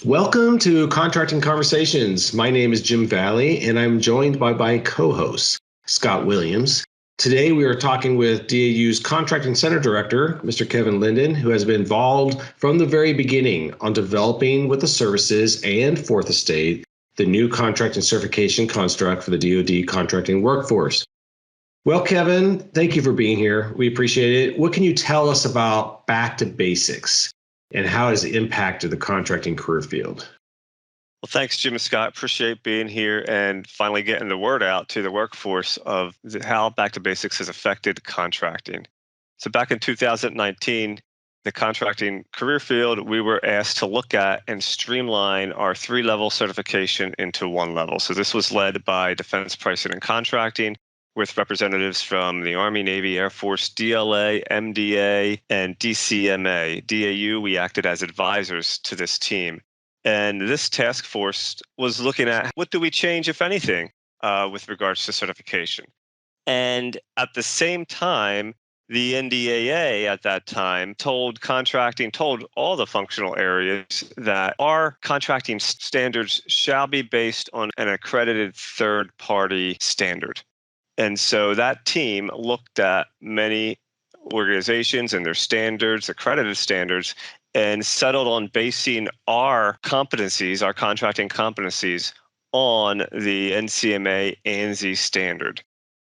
Welcome to Contracting Conversations. My name is Jim Valley, and I'm joined by my co-host, Scott Williams. Today, we are talking with DAU's Contracting Center Director, Mr. Kevin Linden, who has been involved from the very beginning on developing with the services and Fourth Estate the new contracting certification construct for the DoD contracting workforce. Well, Kevin, thank you for being here. We appreciate it. What can you tell us about Back to Basics and how it has impacted the contracting career field? Well, thanks, Jim and Scott. Appreciate being here and finally getting the word out to the workforce of how Back to Basics has affected contracting. So back in 2019, the contracting career field, we were asked to look at and streamline our three-level certification into one level. So this was led by Defense Pricing and Contracting, with representatives from the Army, Navy, Air Force, DLA, MDA, and DCMA. DAU, we acted as advisors to this team. And this task force was looking at what do we change, if anything, with regards to certification. And at the same time, the NDAA at that time told all the functional areas that our contracting standards shall be based on an accredited third-party standard. And so that team looked at many organizations and their standards, accredited standards, and settled on basing our competencies, our contracting competencies, on the NCMA ANSI standard.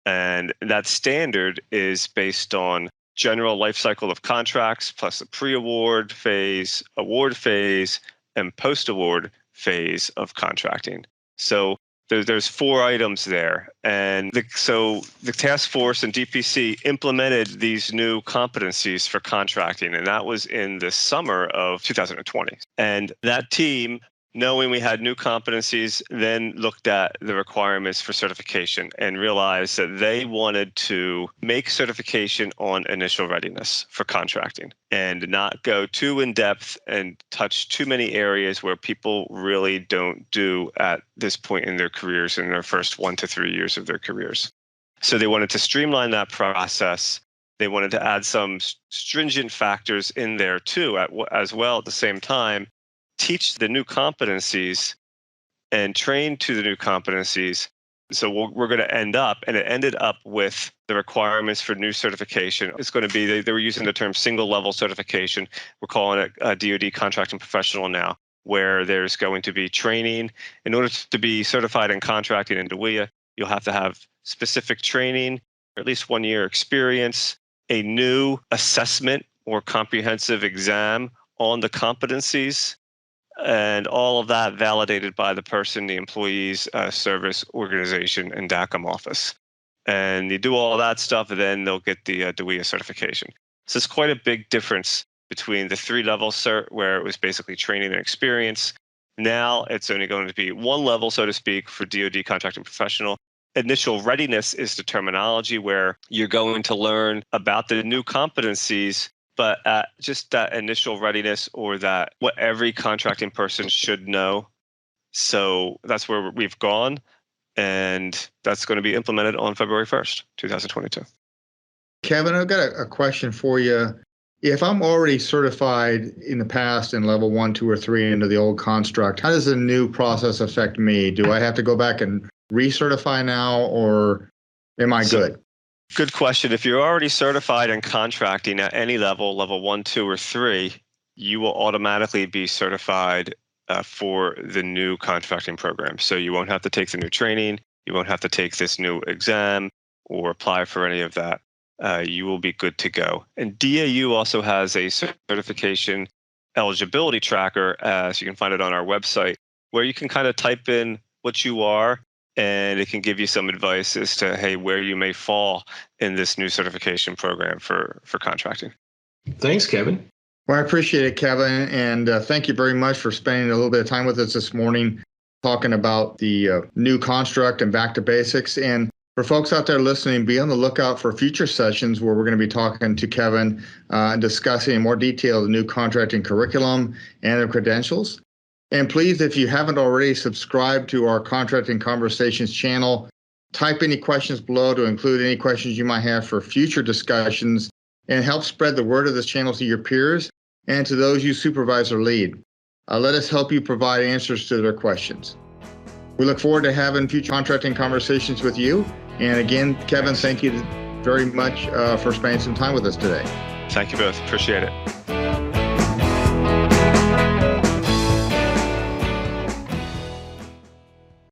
And that standard is based on general life cycle of contracts plus the pre-award phase, award phase, and post-award phase of contracting. So there's 4 items there. And so the task force and DPC implemented these new competencies for contracting, and that was in the summer of 2020. And that team, knowing we had new competencies, then looked at the requirements for certification and realized that they wanted to make certification on initial readiness for contracting and not go too in depth and touch too many areas where people really don't do at this point in their careers, in their first 1 to 3 years of their careers. So they wanted to streamline that process. They wanted to add some stringent factors in there too, as well at the same time, teach the new competencies and train to the new competencies. So we're going to end up, and it ended up with the requirements for new certification. It's going to be, they were using the term single level certification. We're calling it a DoD contracting professional now, where there's going to be training. In order to be certified in contracting in DWIA, you'll have to have specific training, or at least 1 year experience, a new assessment or comprehensive exam on the competencies, and all of that validated by the person, the employee's service organization and DACM office. And you do all that stuff, and then they'll get the DWIA certification. So it's quite a big difference between the 3-level cert, where it was basically training and experience. Now it's only going to be 1 level, so to speak, for DoD contracting professional. Initial readiness is the terminology where you're going to learn about the new competencies, but just that initial readiness, or that what every contracting person should know. So that's where we've gone, and that's going to be implemented on February 1st, 2022. Kevin, I've got a question for you. If I'm already certified in the past in level 1, 2, or 3 into the old construct, how does the new process affect me? Do I have to go back and recertify now, or am I good? Good question. If you're already certified in contracting at any level, level 1, 2, or 3, you will automatically be certified for the new contracting program. So you won't have to take the new training. You won't have to take this new exam or apply for any of that. You will be good to go. And DAU also has a certification eligibility tracker, so you can find it on our website, where you can kind of type in what you are, and it can give you some advice as to, hey, where you may fall in this new certification program for contracting. Thanks, Kevin. Well, I appreciate it, Kevin, and thank you very much for spending a little bit of time with us this morning talking about the new construct and Back to Basics. And for folks out there listening, be on the lookout for future sessions where we're going to be talking to Kevin and discussing in more detail the new contracting curriculum and the credentials. And please, if you haven't already, subscribe to our Contracting Conversations channel. Type any questions below to include any questions you might have for future discussions, and help spread the word of this channel to your peers and to those you supervise or lead. Let us help you provide answers to their questions. We look forward to having future contracting conversations with you. And again, Kevin, thank you very much for spending some time with us today. Thank you both. Appreciate it.